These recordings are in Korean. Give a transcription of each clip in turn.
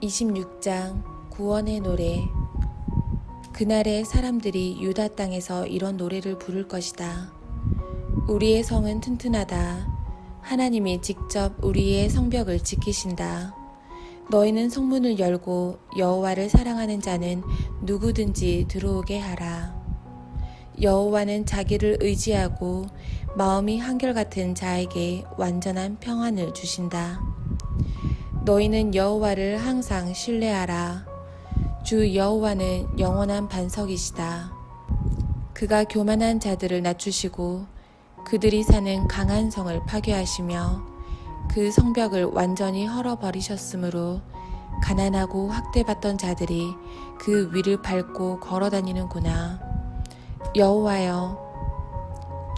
26장 구원의 노래. 그날에 사람들이 유다 땅에서 이런 노래를 부를 것이다. 우리의 성은 튼튼하다. 하나님이 직접 우리의 성벽을 지키신다. 너희는 성문을 열고 여호와를 사랑하는 자는 누구든지 들어오게 하라. 여호와는 자기를 의지하고 마음이 한결같은 자에게 완전한 평안을 주신다. 너희는 여호와를 항상 신뢰하라. 주 여호와는 영원한 반석이시다. 그가 교만한 자들을 낮추시고 그들이 사는 강한 성을 파괴하시며 그 성벽을 완전히 헐어버리셨으므로 가난하고 학대받던 자들이 그 위를 밟고 걸어다니는구나. 여호와여,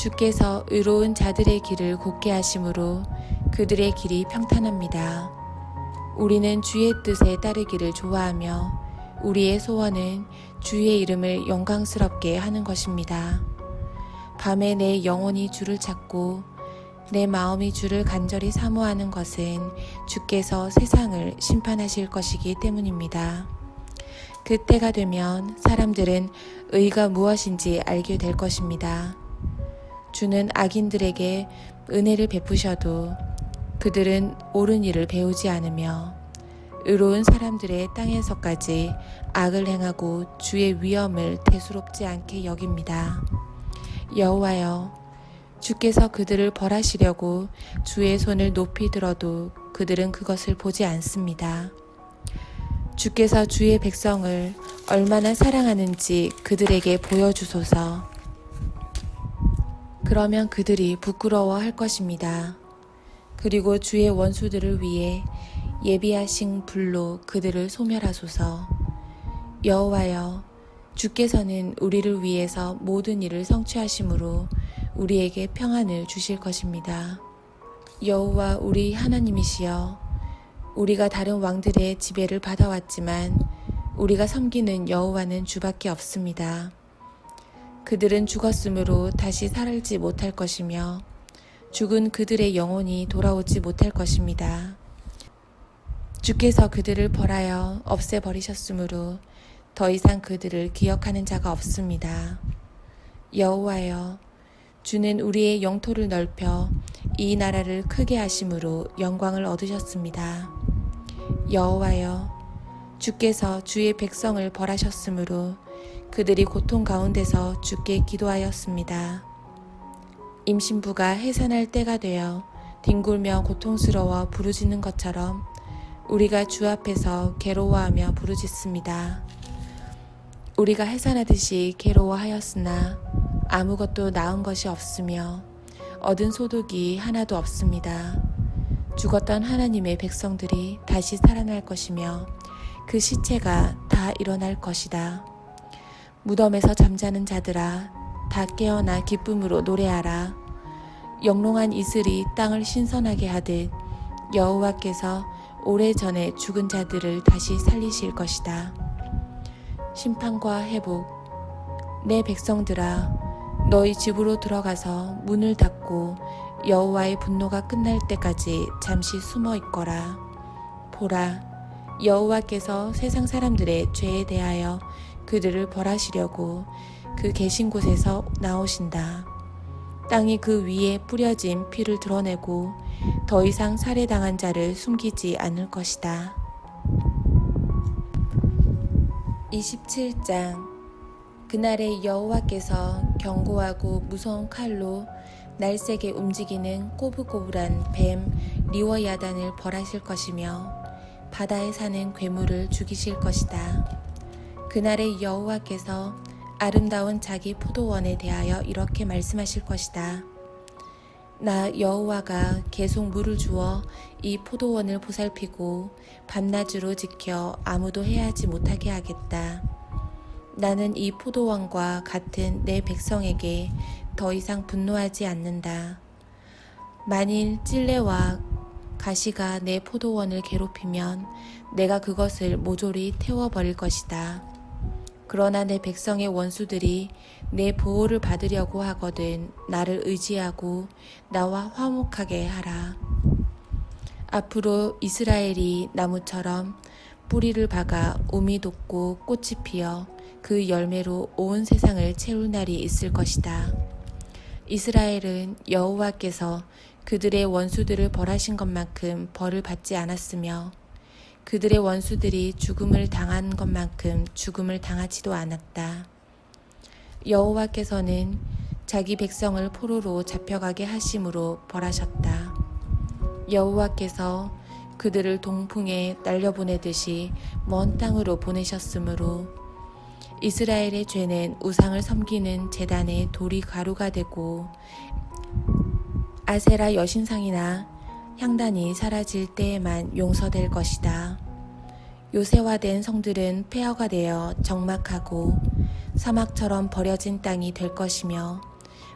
주께서 의로운 자들의 길을 곧게 하심으로 그들의 길이 평탄합니다. 우리는 주의 뜻에 따르기를 좋아하며 우리의 소원은 주의 이름을 영광스럽게 하는 것입니다. 밤에 내 영혼이 주를 찾고 내 마음이 주를 간절히 사모하는 것은 주께서 세상을 심판하실 것이기 때문입니다. 그때가 되면 사람들은 의가 무엇인지 알게 될 것입니다. 주는 악인들에게 은혜를 베푸셔도 그들은 옳은 일을 배우지 않으며 의로운 사람들의 땅에서까지 악을 행하고 주의 위엄을 대수롭지 않게 여깁니다. 여호와여, 주께서 그들을 벌하시려고 주의 손을 높이 들어도 그들은 그것을 보지 않습니다. 주께서 주의 백성을 얼마나 사랑하는지 그들에게 보여주소서. 그러면 그들이 부끄러워할 것입니다. 그리고 주의 원수들을 위해 예비하신 불로 그들을 소멸하소서. 여호와여, 주께서는 우리를 위해서 모든 일을 성취하심으로 우리에게 평안을 주실 것입니다. 여호와 우리 하나님이시여, 우리가 다른 왕들의 지배를 받아왔지만 우리가 섬기는 여호와는 주밖에 없습니다. 그들은 죽었으므로 다시 살지 못할 것이며 죽은 그들의 영혼이 돌아오지 못할 것입니다. 주께서 그들을 벌하여 없애버리셨으므로 더 이상 그들을 기억하는 자가 없습니다. 여호와여, 주는 우리의 영토를 넓혀 이 나라를 크게 하심으로 영광을 얻으셨습니다. 여호와여, 주께서 주의 백성을 벌하셨으므로 그들이 고통 가운데서 주께 기도하였습니다. 임신부가 해산할 때가 되어 뒹굴며 고통스러워 부르짖는 것처럼 우리가 주 앞에서 괴로워하며 부르짖습니다. 우리가 해산하듯이 괴로워하였으나 아무것도 나은 것이 없으며 얻은 소득이 하나도 없습니다. 죽었던 하나님의 백성들이 다시 살아날 것이며 그 시체가 다 일어날 것이다. 무덤에서 잠자는 자들아, 다 깨어나 기쁨으로 노래하라. 영롱한 이슬이 땅을 신선하게 하듯 여호와께서 오래전에 죽은 자들을 다시 살리실 것이다. 심판과 회복. 내 백성들아, 너희 집으로 들어가서 문을 닫고 여호와의 분노가 끝날 때까지 잠시 숨어 있거라. 보라, 여호와께서 세상 사람들의 죄에 대하여 그들을 벌하시려고 그 계신 곳에서 나오신다. 땅이 그 위에 뿌려진 피를 드러내고 더 이상 살해당한 자를 숨기지 않을 것이다. 27장. 그날에 여호와께서 견고하고 무서운 칼로 날쌔게 움직이는 꼬불꼬불한 뱀 리워야단을 벌하실 것이며 바다에 사는 괴물을 죽이실 것이다. 그날에 여호와께서 아름다운 자기 포도원에 대하여 이렇게 말씀하실 것이다. 나 여호와가 계속 물을 주어 이 포도원을 보살피고 밤낮으로 지켜 아무도 해하지 못하게 하겠다. 나는 이 포도원과 같은 내 백성에게 더 이상 분노하지 않는다. 만일 찔레와 가시가 내 포도원을 괴롭히면 내가 그것을 모조리 태워버릴 것이다. 그러나 내 백성의 원수들이 내 보호를 받으려고 하거든 나를 의지하고 나와 화목하게 하라. 앞으로 이스라엘이 나무처럼 뿌리를 박아 우미 돋고 꽃이 피어 그 열매로 온 세상을 채울 날이 있을 것이다. 이스라엘은 여호와께서 그들의 원수들을 벌하신 것만큼 벌을 받지 않았으며 그들의 원수들이 죽음을 당한 것만큼 죽음을 당하지도 않았다. 여호와께서는 자기 백성을 포로로 잡혀가게 하심으로 벌하셨다. 여호와께서 그들을 동풍에 날려보내듯이 먼 땅으로 보내셨으므로 이스라엘의 죄는 우상을 섬기는 제단의 돌이 가루가 되고 아세라 여신상이나 향단이 사라질 때에만 용서될 것이다. 요새화된 성들은 폐허가 되어 적막하고 사막처럼 버려진 땅이 될 것이며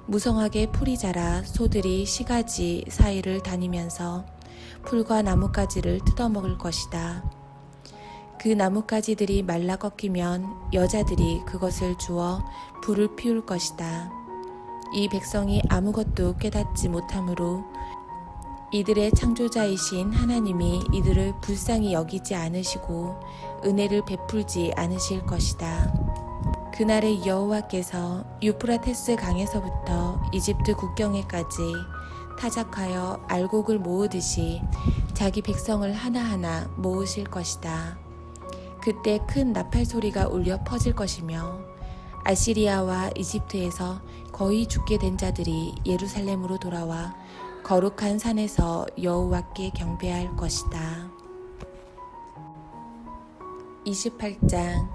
무성하게 풀이 자라 소들이 시가지 사이를 다니면서 풀과 나뭇가지를 뜯어먹을 것이다. 그 나뭇가지들이 말라 꺾이면 여자들이 그것을 주워 불을 피울 것이다. 이 백성이 아무것도 깨닫지 못하므로 이들의 창조자이신 하나님이 이들을 불쌍히 여기지 않으시고 은혜를 베풀지 않으실 것이다. 그날의 여호와께서 유프라테스 강에서부터 이집트 국경에까지 타작하여 알곡을 모으듯이 자기 백성을 하나하나 모으실 것이다. 그때 큰 나팔 소리가 울려 퍼질 것이며 아시리아와 이집트에서 거의 죽게 된 자들이 예루살렘으로 돌아와 거룩한 산에서 여호와께 경배할 것이다. 28장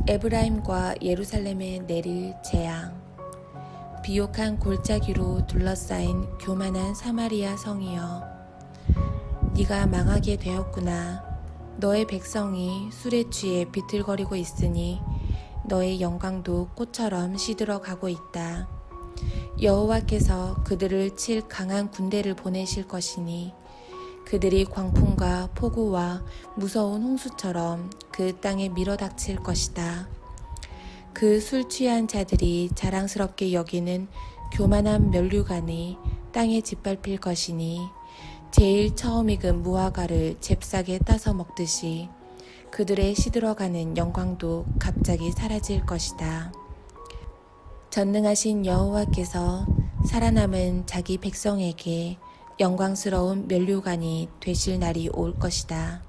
에브라임과 예루살렘에 내릴 재앙. 비옥한 골짜기로 둘러싸인 교만한 사마리아 성이여, 네가 망하게 되었구나. 너의 백성이 술에 취해 비틀거리고 있으니 너의 영광도 꽃처럼 시들어가고 있다. 여호와께서 그들을 칠 강한 군대를 보내실 것이니 그들이 광풍과 폭우와 무서운 홍수처럼 그 땅에 밀어닥칠 것이다. 그 술 취한 자들이 자랑스럽게 여기는 교만한 면류관이 땅에 짓밟힐 것이니 제일 처음 익은 무화과를 잽싸게 따서 먹듯이 그들의 시들어가는 영광도 갑자기 사라질 것이다. 전능하신 여호와께서 살아남은 자기 백성에게 영광스러운 면류관이 되실 날이 올 것이다.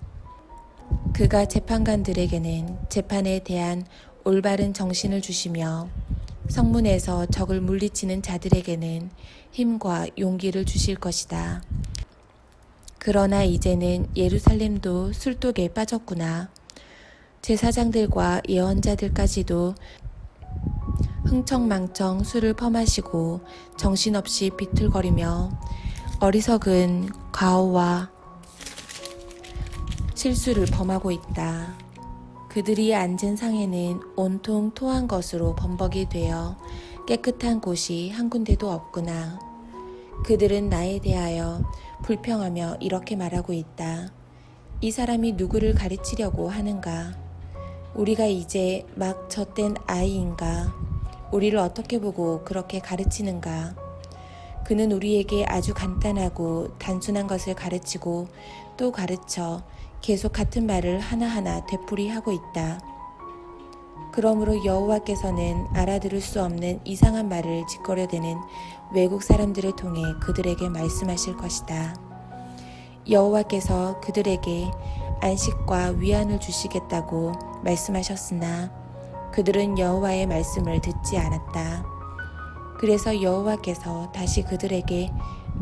그가 재판관들에게는 재판에 대한 올바른 정신을 주시며 성문에서 적을 물리치는 자들에게는 힘과 용기를 주실 것이다. 그러나 이제는 예루살렘도 술독에 빠졌구나. 제사장들과 예언자들까지도 흥청망청 술을 퍼마시고 정신없이 비틀거리며 어리석은 과오와 실수를 범하고 있다. 그들이 앉은 상에는 온통 토한 것으로 범벅이 되어 깨끗한 곳이 한 군데도 없구나. 그들은 나에 대하여 불평하며 이렇게 말하고 있다. 이 사람이 누구를 가르치려고 하는가? 우리가 이제 막 젖된 아이인가? 우리를 어떻게 보고 그렇게 가르치는가? 그는 우리에게 아주 간단하고 단순한 것을 가르치고 또 가르쳐 계속 같은 말을 하나하나 되풀이하고 있다. 그러므로 여호와께서는 알아들을 수 없는 이상한 말을 짓거려대는 외국 사람들을 통해 그들에게 말씀하실 것이다. 여호와께서 그들에게 안식과 위안을 주시겠다고 말씀하셨으나 그들은 여호와의 말씀을 듣지 않았다. 그래서 여호와께서 다시 그들에게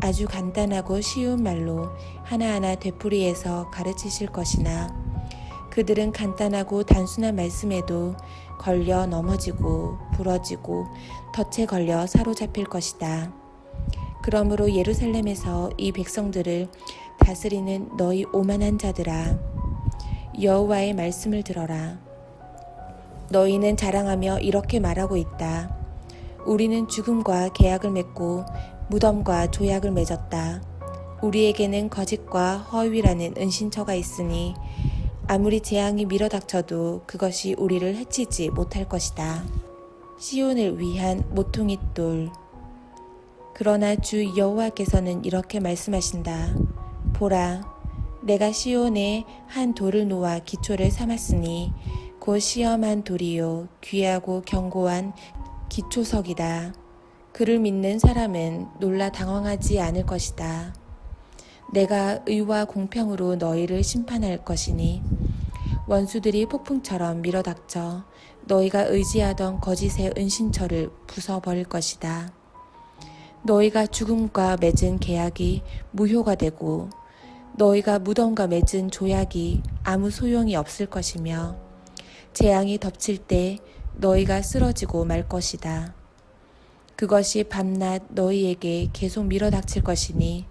아주 간단하고 쉬운 말로 하나하나 되풀이해서 가르치실 것이나 그들은 간단하고 단순한 말씀에도 걸려 넘어지고 부러지고 덫에 걸려 사로잡힐 것이다. 그러므로 예루살렘에서 이 백성들을 다스리는 너희 오만한 자들아, 여호와의 말씀을 들어라. 너희는 자랑하며 이렇게 말하고 있다. 우리는 죽음과 계약을 맺고 무덤과 조약을 맺었다. 우리에게는 거짓과 허위라는 은신처가 있으니 아무리 재앙이 밀어닥쳐도 그것이 우리를 해치지 못할 것이다. 시온을 위한 모퉁이 돌. 그러나 주 여호와께서는 이렇게 말씀하신다. 보라, 내가 시온에 한 돌을 놓아 기초를 삼았으니 곧 시험한 돌이요 귀하고 견고한 기초석이다. 그를 믿는 사람은 놀라 당황하지 않을 것이다. 내가 의와 공평으로 너희를 심판할 것이니 원수들이 폭풍처럼 밀어닥쳐 너희가 의지하던 거짓의 은신처를 부숴버릴 것이다. 너희가 죽음과 맺은 계약이 무효가 되고 너희가 무덤과 맺은 조약이 아무 소용이 없을 것이며 재앙이 덮칠 때 너희가 쓰러지고 말 것이다. 그것이 밤낮 너희에게 계속 밀어닥칠 것이니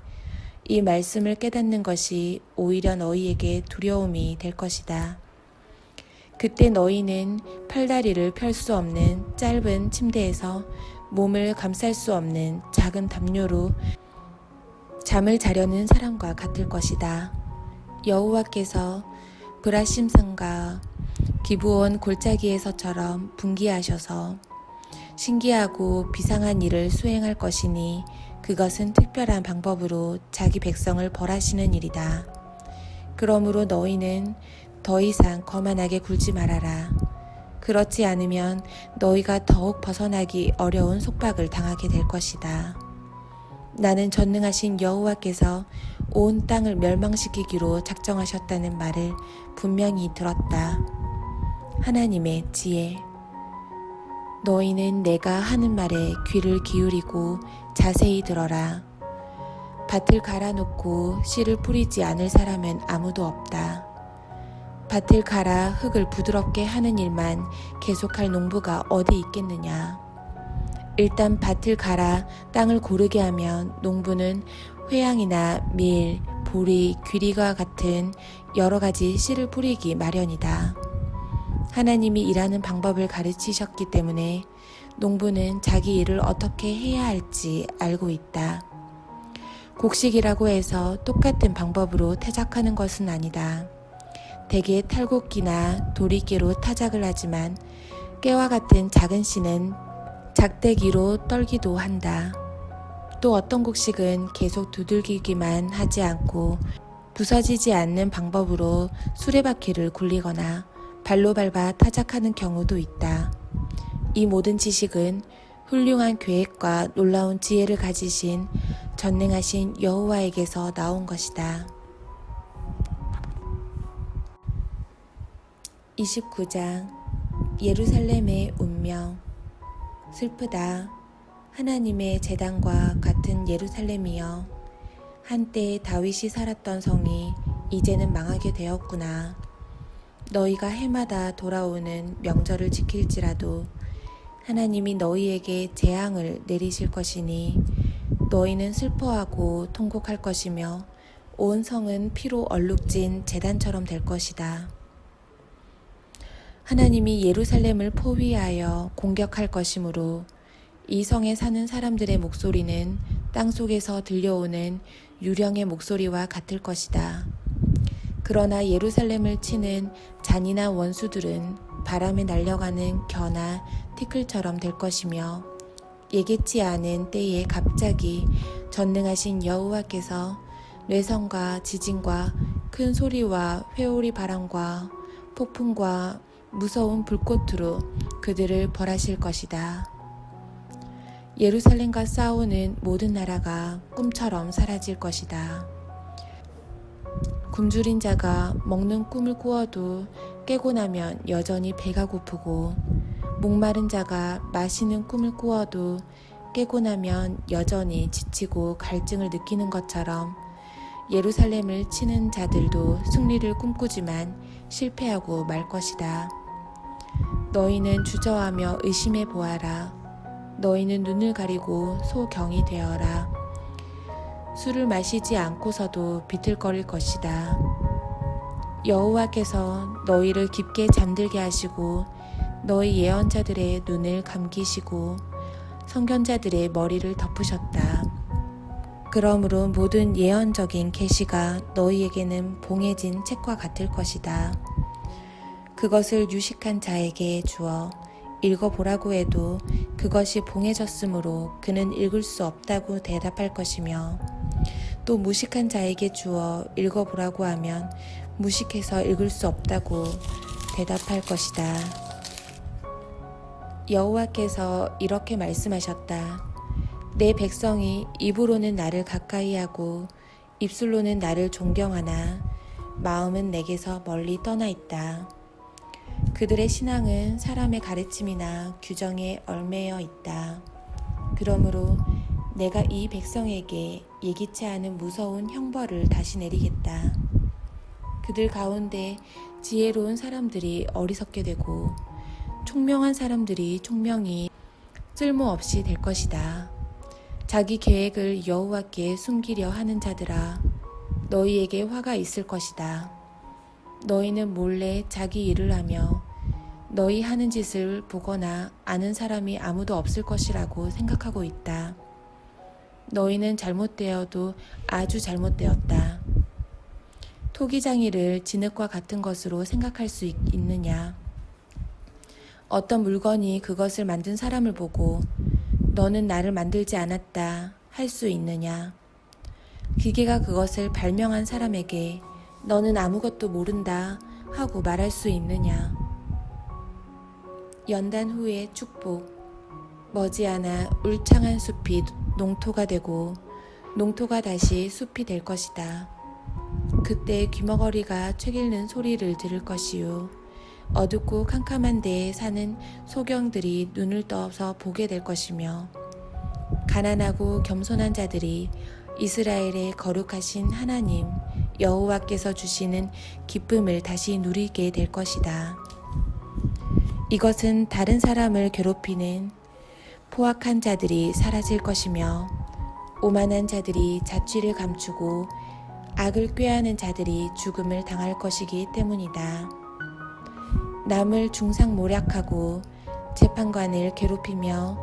이 말씀을 깨닫는 것이 오히려 너희에게 두려움이 될 것이다. 그때 너희는 팔다리를 펼 수 없는 짧은 침대에서 몸을 감쌀 수 없는 작은 담요로 잠을 자려는 사람과 같을 것이다. 여호와께서 브라심산과 기브온 골짜기에서처럼 분기하셔서 신기하고 비상한 일을 수행할 것이니 그것은 특별한 방법으로 자기 백성을 벌하시는 일이다. 그러므로 너희는 더 이상 거만하게 굴지 말아라. 그렇지 않으면 너희가 더욱 벗어나기 어려운 속박을 당하게 될 것이다. 나는 전능하신 여호와께서 온 땅을 멸망시키기로 작정하셨다는 말을 분명히 들었다. 하나님의 지혜. 너희는 내가 하는 말에 귀를 기울이고 자세히 들어라. 밭을 갈아놓고 씨를 뿌리지 않을 사람은 아무도 없다. 밭을 갈아 흙을 부드럽게 하는 일만 계속할 농부가 어디 있겠느냐. 일단 밭을 갈아 땅을 고르게 하면 농부는 회양이나 밀, 보리, 귀리와 같은 여러 가지 씨를 뿌리기 마련이다. 하나님이 일하는 방법을 가르치셨기 때문에 농부는 자기 일을 어떻게 해야 할지 알고 있다. 곡식이라고 해서 똑같은 방법으로 타작하는 것은 아니다. 대개 탈곡기나 도리깨로 타작을 하지만 깨와 같은 작은 씨는 작대기로 떨기도 한다. 또 어떤 곡식은 계속 두들기기만 하지 않고 부서지지 않는 방법으로 수레바퀴를 굴리거나 발로 밟아 타작하는 경우도 있다. 이 모든 지식은 훌륭한 계획과 놀라운 지혜를 가지신 전능하신 여호와에게서 나온 것이다. 29장 예루살렘의 운명. 슬프다. 하나님의 제단과 같은 예루살렘이여, 한때 다윗이 살았던 성이 이제는 망하게 되었구나. 너희가 해마다 돌아오는 명절을 지킬지라도 하나님이 너희에게 재앙을 내리실 것이니 너희는 슬퍼하고 통곡할 것이며 온 성은 피로 얼룩진 제단처럼 될 것이다. 하나님이 예루살렘을 포위하여 공격할 것이므로 이 성에 사는 사람들의 목소리는 땅속에서 들려오는 유령의 목소리와 같을 것이다. 그러나 예루살렘을 치는 잔인한 원수들은 바람에 날려가는 겨나 티끌처럼 될 것이며 예기치 않은 때에 갑자기 전능하신 여호와께서 뇌성과 지진과 큰 소리와 회오리 바람과 폭풍과 무서운 불꽃으로 그들을 벌하실 것이다. 예루살렘과 싸우는 모든 나라가 꿈처럼 사라질 것이다. 굶주린 자가 먹는 꿈을 꾸어도 깨고 나면 여전히 배가 고프고, 목마른 자가 마시는 꿈을 꾸어도 깨고 나면 여전히 지치고 갈증을 느끼는 것처럼 예루살렘을 치는 자들도 승리를 꿈꾸지만 실패하고 말 것이다. 너희는 주저하며 의심해 보아라. 너희는 눈을 가리고 소경이 되어라. 술을 마시지 않고서도 비틀거릴 것이다. 여호와께서 너희를 깊게 잠들게 하시고 너희 예언자들의 눈을 감기시고 선견자들의 머리를 덮으셨다. 그러므로 모든 예언적인 계시가 너희에게는 봉해진 책과 같을 것이다. 그것을 유식한 자에게 주어 읽어보라고 해도 그것이 봉해졌으므로 그는 읽을 수 없다고 대답할 것이며, 또 무식한 자에게 주어 읽어보라고 하면 무식해서 읽을 수 없다고 대답할 것이다. 여호와께서 이렇게 말씀하셨다. 내 백성이 입으로는 나를 가까이하고 입술로는 나를 존경하나 마음은 내게서 멀리 떠나 있다. 그들의 신앙은 사람의 가르침이나 규정에 얽매여 있다. 그러므로 내가 이 백성에게 예기치 않은 무서운 형벌을 다시 내리겠다. 그들 가운데 지혜로운 사람들이 어리석게 되고 총명한 사람들이 총명이 쓸모없이 될 것이다. 자기 계획을 여호와께 숨기려 하는 자들아, 너희에게 화가 있을 것이다. 너희는 몰래 자기 일을 하며 너희 하는 짓을 보거나 아는 사람이 아무도 없을 것이라고 생각하고 있다. 너희는 잘못되어도 아주 잘못되었다. 토기장이를 진흙과 같은 것으로 생각할 수 있느냐? 어떤 물건이 그것을 만든 사람을 보고 너는 나를 만들지 않았다 할 수 있느냐? 기계가 그것을 발명한 사람에게 너는 아무것도 모른다 하고 말할 수 있느냐? 연단 후의 축복. 머지않아 울창한 숲이 농토가 되고 농토가 다시 숲이 될 것이다. 그때 귀머거리가 책읽는 소리를 들을 것이요 어둡고 캄캄한 데에 사는 소경들이 눈을 떠서 보게 될 것이며 가난하고 겸손한 자들이 이스라엘의 거룩하신 하나님 여호와께서 주시는 기쁨을 다시 누리게 될 것이다. 이것은 다른 사람을 괴롭히는 포악한 자들이 사라질 것이며 오만한 자들이 자취를 감추고 악을 꾀하는 자들이 죽음을 당할 것이기 때문이다. 남을 중상모략하고 재판관을 괴롭히며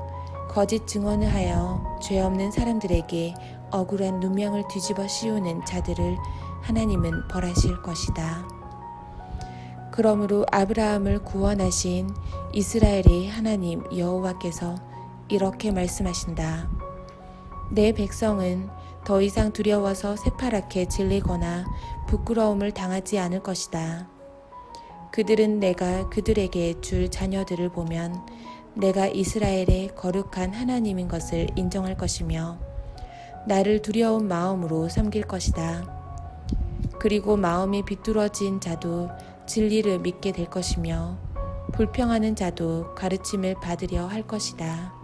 거짓 증언을 하여 죄 없는 사람들에게 억울한 누명을 뒤집어 씌우는 자들을 하나님은 벌하실 것이다. 그러므로 아브라함을 구원하신 이스라엘의 하나님 여호와께서 이렇게 말씀하신다. 내 백성은 더 이상 두려워서 새파랗게 질리거나 부끄러움을 당하지 않을 것이다. 그들은 내가 그들에게 줄 자녀들을 보면 내가 이스라엘의 거룩한 하나님인 것을 인정할 것이며 나를 두려운 마음으로 섬길 것이다. 그리고 마음이 비뚤어진 자도 진리를 믿게 될 것이며 불평하는 자도 가르침을 받으려 할 것이다.